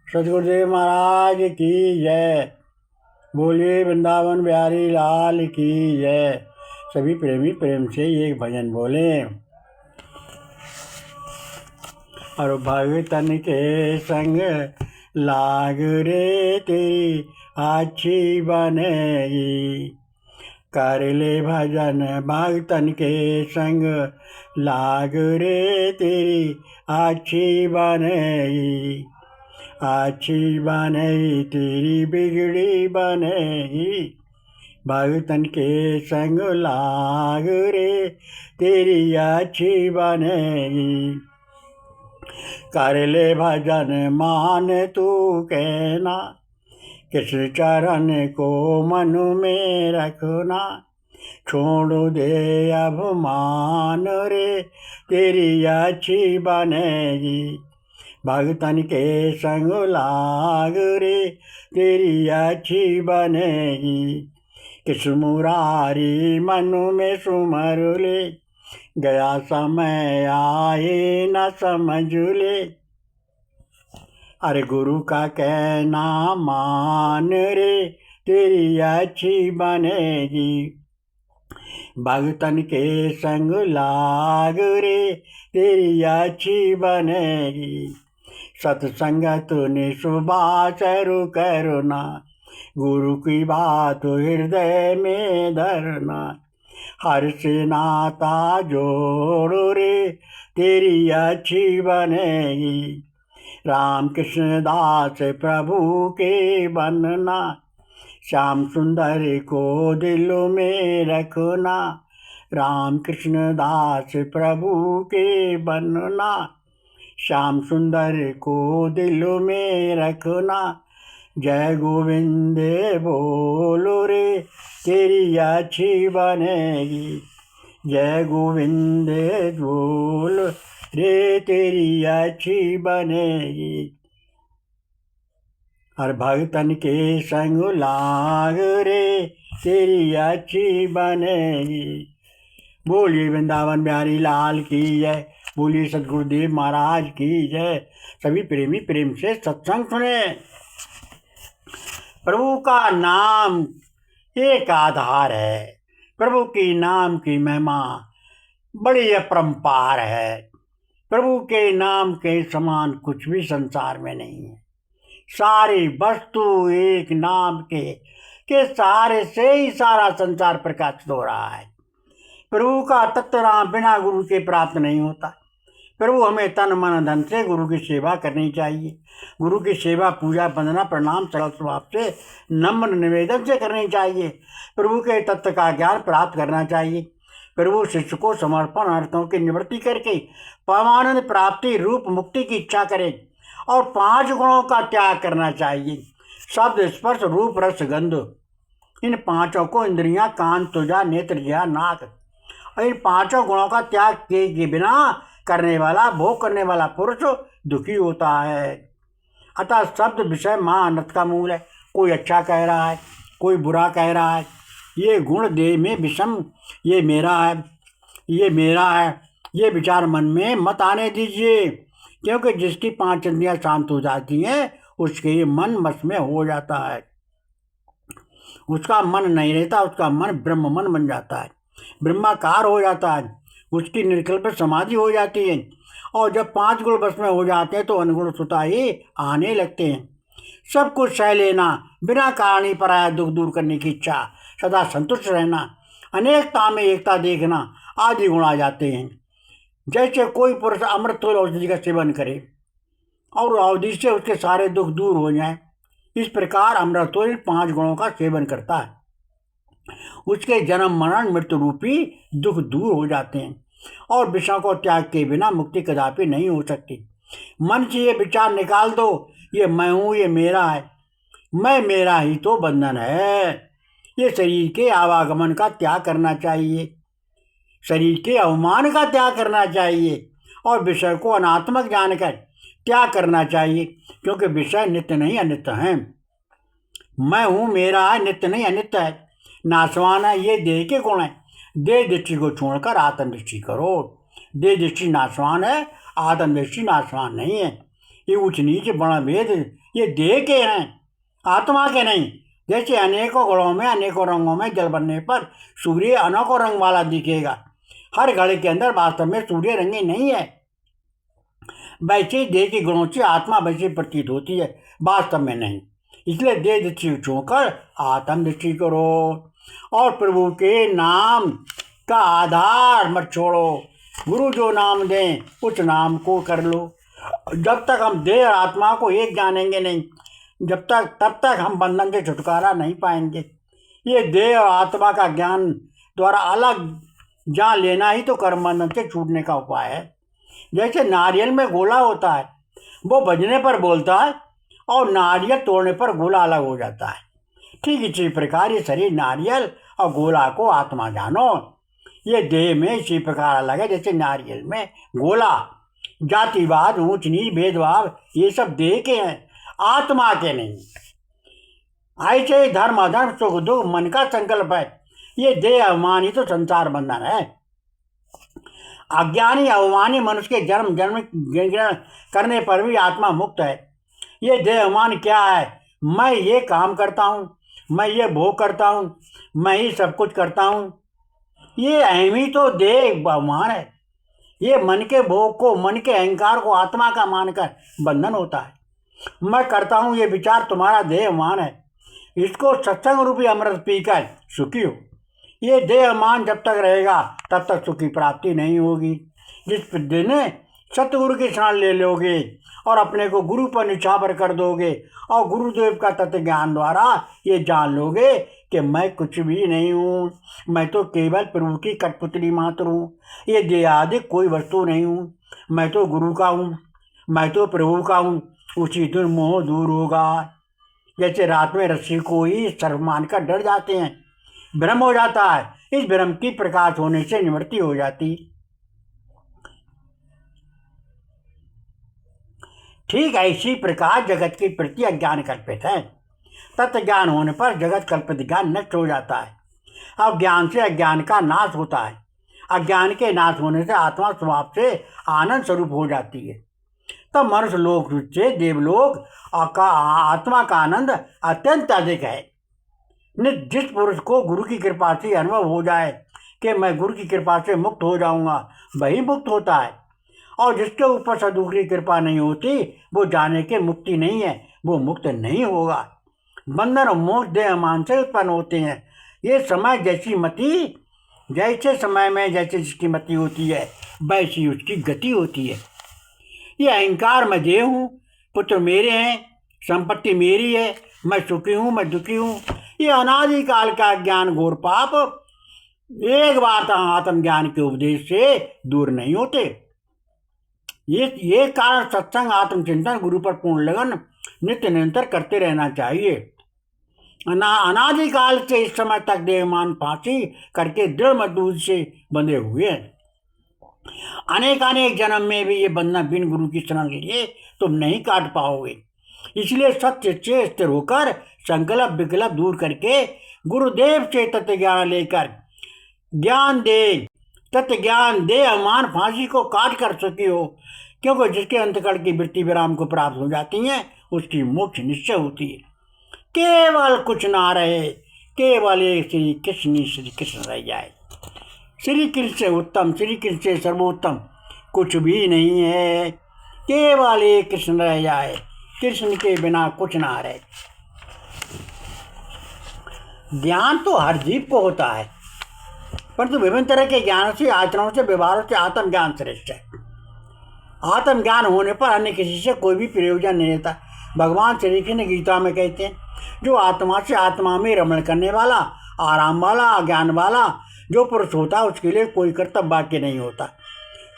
सतगुरुदेव महाराज की जय। बोलिए वृंदावन बिहारी लाल की जय। सभी प्रेमी प्रेम से ये भजन बोले। और भगतन के संग लाग रे तेरी अच्छी बनेगी। कर ले भजन भगतन के संग लाग रे तेरी अच्छी बनेगी। अच्छी बनेगी तेरी बिगड़ी बनेगी। भगतन के संग लाग रे तेरी अच्छी बनेगी। कर ले भजन मान तू कहना। किस चरण को मन में रखना। छोड़ दे अब मान रे तेरी अच्छी बनेगी। भगतन के संग लाग रे तेरी अच्छी बनेगी। किस मुरारी मन में सुमर ले। गया समय आए न समझ ले। अरे गुरु का कहना मान रे तेरी अच्छी बनेगी। भगतन के संग लाग रे तेरी अच्छी बनेगी। सत्संगत निस्वाचरु करुणा। गुरु की बात हृदय में धरना। हर से नाता जोड़ो रे तेरी अच्छी बनेगी। राम कृष्ण दास प्रभु के बनना। श्याम सुंदर को दिल में रखना। राम कृष्ण दास प्रभु के बनना। श्याम सुंदर को दिल में रखना। जय गोविंद बोलो रे तेरी अच्छी बनेगी। जय गोविंद बोल रे तेरी अच्छी बनेगी। हर भगतन के संग लाग रे तेरी अच्छी बनेगी। बोलिए वृंदावन बिहारी लाल की जय। बोलिए सतगुरुदेव महाराज की जय। सभी प्रेमी प्रेम से सत्संग सुने। प्रभु का नाम एक आधार है। प्रभु की नाम की महिमा बड़ी अपरंपार है। प्रभु के नाम के समान कुछ भी संसार में नहीं है। सारी वस्तु एक नाम के सहारे से ही सारा संसार प्रकाशित हो रहा है। प्रभु का तत्व नाम बिना गुरु के प्राप्त नहीं होता। प्रभु हमें तन मन धन से गुरु की सेवा करनी चाहिए। गुरु की सेवा पूजा वंदना प्रणाम सरल स्वभाव से नम्र निवेदन से करनी चाहिए। प्रभु के तत्व का ज्ञान प्राप्त करना चाहिए। प्रभु शिष्य को समर्पण अर्थों की निवृत्ति करके परमानंद प्राप्ति रूप मुक्ति की इच्छा करे और 5 गुणों का त्याग करना चाहिए। शब्द स्पर्श रूप रस गंध, इन 5 को इंद्रियां कान त्वचा नेत्र जिह्वा नाक, और इन 5 गुणों का त्याग किए के बिना करने वाला भोग करने वाला पुरुष दुखी होता है। अतः शब्द विषय मां अनर्थ का मूल है। कोई अच्छा कह रहा है, कोई बुरा कह रहा है। ये गुण देह में विषम, ये मेरा है, ये मेरा है, ये विचार मन में मत आने दीजिए। क्योंकि जिसकी 5 इंद्रियां शांत हो जाती हैं उसके मन वश में हो जाता है। उसका मन नहीं रहता, उसका मन ब्रह्म मन बन जाता है, ब्रह्माकार हो जाता है, उसकी निर्कल्प समाधि हो जाती है। और जब 5 गुण बस में हो जाते हैं तो अनगुण सुता ही आने लगते हैं। सब कुछ सह लेना, बिना कारण ही पराया दुख दूर करने की इच्छा, सदा संतुष्ट रहना, अनेकता में एकता देखना आदि गुण आ जाते हैं। जैसे कोई पुरुष अमृत औषधि का सेवन करे और औषधि से उसके सारे दुख दूर हो जाएं, इस प्रकार अमृतोल 5 गुणों का सेवन करता है। उसके जन्म मरण मृत्यु रूपी दुख दूर हो जाते हैं और विषयों को त्याग के बिना मुक्ति कदापि नहीं हो सकती। मन से ये विचार निकाल दो, ये मैं हूँ, ये मेरा है, मैं मेरा ही तो बंधन है। ये शरीर के आवागमन का त्याग करना चाहिए, शरीर के अवमान का त्याग करना चाहिए और विषय को अनात्मक जानकर त्याग करना चाहिए। क्योंकि विषय नित्य नहीं अनित्य हैं। मैं हूँ, मेरा है, नित्य नहीं अनित्य है, नाशवान है। ये देह के गुण है। देह दृष्टि को छोड़कर आत्म दृष्टि करो। देह दृष्टि नाशवान है, आत्म दृष्टि नाशवान नहीं है। ये ऊंच नीच बड़ा भेद ये देह के हैं, आत्मा के नहीं। जैसे अनेकों गुणों में अनेकों रंगों में जल बनने पर सूर्य अनेकों रंग वाला दिखेगा, हर घड़े के अंदर वास्तव में सूर्य रंगी नहीं है। वैसे देह के गुणों से आत्मा वैसे प्रतीत होती है, वास्तव में नहीं। इसलिए देह दृष्टि छोड़कर आत्म दृष्टि करो और प्रभु के नाम का आधार मत छोड़ो। गुरु जो नाम दें उस नाम को कर लो। जब तक हम देह और आत्मा को एक जानेंगे नहीं, तब तक हम बंधन से छुटकारा नहीं पाएंगे। ये देह और आत्मा का ज्ञान द्वारा अलग जान लेना ही तो कर्म बंधन से छूटने का उपाय है। जैसे नारियल में गोला होता है, वो बजने पर बोलता है और नारियल तोड़ने पर गोला अलग हो जाता है। ठीक इसी प्रकार ये शरीर नारियल और गोला को आत्मा जानो। ये देह में इसी प्रकार अलग है जैसे नारियल में गोला। जातिवाद, ऊंच नीच, भेदभाव ये सब देह के हैं, आत्मा के नहीं। ऐसे धर्म अधर्म सुख दुख मन का संकल्प है। ये देह अभिमान ही तो संसार बंधन है। अज्ञानी अभिमानी मनुष्य के जन्म जन्म ग्रहण करने पर भी आत्मा मुक्त है। ये देह अभिमान क्या है? मैं ये काम करता हूँ, मैं ये भोग करता हूँ, मैं ही सब कुछ करता हूँ। ये अहम ही तो देह अभिमान है। ये मन के भोग को, मन के अहंकार को आत्मा का मानकर बंधन होता है। मैं करता हूँ ये विचार तुम्हारा देह अभिमान है। इसको सत्संग रूपी अमृत पीकर सुखी हो। ये देह अभिमान जब तक रहेगा तब तक सुख की प्राप्ति नहीं होगी। जिस दिन सतगुरु की शरण ले लोगे और अपने को गुरु पर निछावर कर दोगे और गुरुदेव का तत्व ज्ञान द्वारा ये जान लोगे कि मैं कुछ भी नहीं हूँ, मैं तो केवल प्रभु की कठपुतली मात्र हूँ। ये देह आदि कोई वस्तु नहीं हूँ, मैं तो गुरु का हूँ, मैं तो प्रभु का हूँ। उसी दिन मोह दूर होगा। जैसे रात में रस्सी को ही सर्व मानकर डर जाते हैं, भ्रम हो जाता है। इस भ्रम की प्रकाश होने से निवृत्ति हो जाती। ठीक ऐसी प्रकार जगत के प्रति अज्ञान कल्पित है। तत्व ज्ञान होने पर जगत कल्पित ज्ञान नष्ट हो जाता है। अब ज्ञान से अज्ञान का नाश होता है। अज्ञान के नाश होने से आत्मा स्वभाव से आनंद स्वरूप हो जाती है। तब मनुष्य लोक से देवलोक का आत्मा का आनंद अत्यंत अधिक है। जिस पुरुष को गुरु की कृपा से अनुभव हो जाए कि मैं गुरु की कृपा से मुक्त हो जाऊंगा, वही मुक्त होता है। और जिसके ऊपर सदगुरु की कृपा नहीं होती वो जाने के मुक्ति नहीं है, वो मुक्त नहीं होगा। बंधन और मोक्ष देह अभिमान से उत्पन्न होते हैं। ये समय जैसी मति, जैसे समय में जैसे जिसकी मति होती है वैसी उसकी गति होती है। ये अहंकार मैं देह हूँ, पुत्र मेरे हैं, संपत्ति मेरी है, मैं सुखी हूँ, मैं दुखी हूँ, ये अनादिकाल का ज्ञान घोर पाप एक बार आत्मज्ञान के उपदेश से दूर नहीं होते। ये कारण सत्संग, आत्मचिंतन, गुरु पर पूर्ण लगन नित्य निरंतर करते रहना चाहिए। अनादिकाल से इस समय तक देहमान फांसी करके दृढ़ मजबूत से बंधे हुए हैं। अनेक जन्म में भी ये बंधन बिन गुरु की शरण लिए तुम नहीं काट पाओगे। इसलिए सत्य से स्थिर होकर संकल्प विकल्प दूर करके गुरुदेव से तत्व ज्ञान लेकर ज्ञान दे, तत्व ज्ञान दे अभिमान फांसी को काट कर सकी हो। क्योंकि जिसके अंतकरण की वृत्ति विराम को प्राप्त हो जाती है उसकी मोक्ष निश्चय होती है। केवल कुछ ना रहे, केवल एक श्री कृष्ण रह जाए। श्री कृष्ण से उत्तम, श्री कृष्ण से सर्वोत्तम कुछ भी नहीं है। केवल एक कृष्ण रह जाए, कृष्ण के बिना कुछ ना रहे। ज्ञान तो हर जीव को होता है, परंतु विभिन्न तरह के ज्ञानों से, आचरणों से, व्यवहारों से आत्मज्ञान श्रेष्ठ है। आत्मज्ञान होने पर अन्य किसी से कोई भी प्रयोजन नहीं रहता। भगवान श्री कृष्ण गीता में कहते हैं, जो आत्मा से आत्मा में रमण करने वाला, आराम वाला, ज्ञान वाला जो पुरुष होता है उसके लिए कोई कर्तव्य बाकी नहीं होता,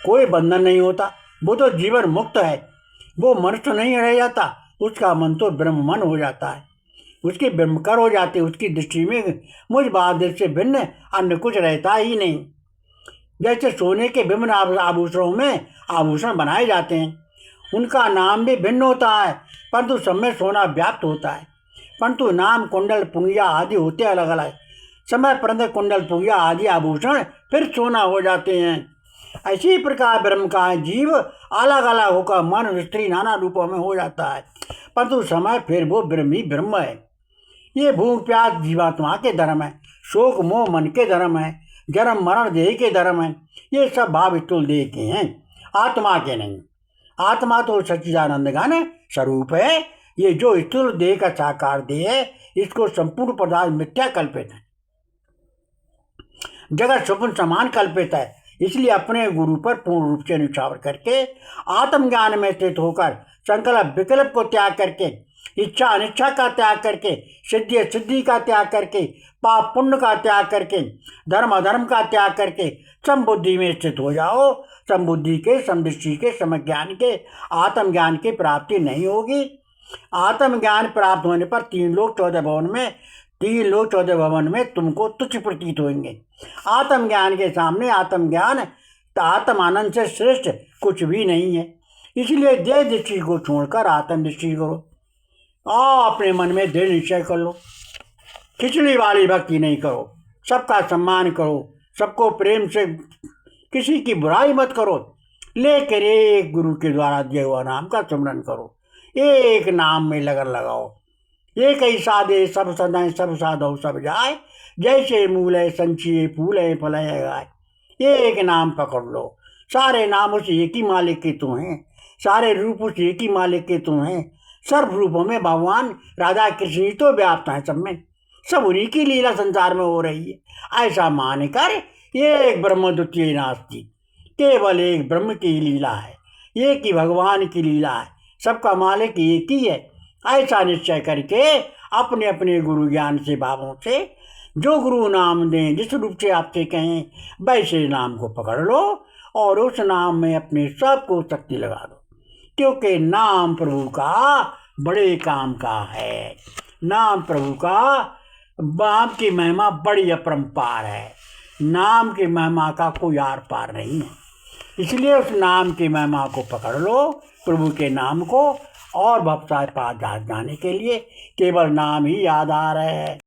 कोई बंधन नहीं होता। वो तो जीवन मुक्त है, वो मनुष्य नहीं रह जाता, उसका मन तो ब्रह्म मन हो जाता है, उसकी ब्रह्मकर हो जाती है। उसकी दृष्टि में मुझ बहादुर से भिन्न अन्य कुछ रहता ही नहीं। जैसे सोने के विभिन्न आभूषणों में आभूषण बनाए जाते हैं, उनका नाम भी भिन्न होता है, परंतु सब में सोना व्याप्त होता है। परंतु नाम, कुंडल, पुंगिया आदि होते अलग अलग। समय परंतु कुंडल, पुंगिया आदि आभूषण फिर सोना हो जाते हैं। ऐसी प्रकार ब्रह्म का जीव अलग अलग होकर मन स्त्री नाना रूपों में हो जाता है, परंतु समय फिर वो ब्रह्म ही ब्रह्म है। ये भूख प्यास जीवात्मा के धर्म है, शोक मोह मन के धर्म है, जन्म मरण देह के धर्म है। ये सब भाव स्थूल देह के हैं, आत्मा के नहीं। आत्मा तो सच्चिदानंद घन स्वरूप है। ये जो स्थूल देह का साकार देह है, इसको संपूर्ण पदार्थ मिथ्या कल्पित है, जगत स्वप्न समान कल्पित है। इसलिए अपने गुरु पर पूर्ण रूप से निछावर करके आत्मज्ञान में स्थित होकर संकल्प विकल्प को त्याग करके, इच्छा अनिच्छा का त्याग करके, सिद्धि असिद्धि का त्याग करके, पाप पुण्य का त्याग करके, धर्म अधर्म का त्याग करके समबुद्धि में स्थित हो जाओ। समबुद्धि के, समदृष्टि के, समज्ञान के, आत्मज्ञान की प्राप्ति नहीं होगी। आत्मज्ञान प्राप्त होने पर 3 लोक 14 भवन में तुमको तुच्छ प्रतीत होंगे। आत्मज्ञान के सामने आत्मज्ञान आत्मानंद से श्रेष्ठ कुछ भी नहीं है। इसलिए देह दृष्टि को छोड़कर आत्मदृष्टि करो। अपने मन में दृढ़ निश्चय कर लो। खिचड़ी वाली भक्ति नहीं करो, सबका सम्मान करो, सबको प्रेम से, किसी की बुराई मत करो, लेकर एक गुरु के द्वारा दिए हुआ नाम का स्मरण करो। एक नाम में लगन लगाओ। एक ही साधे सब सदाएं, सब साधो सब जाए, जैसे मूले संचिए फूले फलय गाय। एक नाम पकड़ लो। सारे नाम उस एक ही मालिक के तो हैं, सारे रूप उस एक ही मालिक के तो हैं। सर्व रूपों में भगवान राधा कृष्ण ही तो व्याप्त हैं, सब में, सब उन्हीं की लीला संसार में हो रही है। ऐसा मानकर एक ब्रह्म द्वितीय नास्ति, केवल एक ब्रह्म की लीला है, एक ही भगवान की लीला है, सबका मालिक एक ही है। ऐसा निश्चय करके अपने अपने गुरु ज्ञान से, भावों से, जो गुरु नाम दें, जिस रूप से आपसे कहें, वैसे नाम को पकड़ लो और उस नाम में अपने सबको शक्ति लगा दो। क्योंकि नाम प्रभु का बड़े काम का है। नाम प्रभु का, नाम की महिमा बड़ी अपरंपार है। नाम की महिमा का कोई आर पार नहीं है। इसलिए उस नाम की महिमा को पकड़ लो, प्रभु के नाम को, और भवसागर पार जाने के लिए केवल नाम ही आधार है।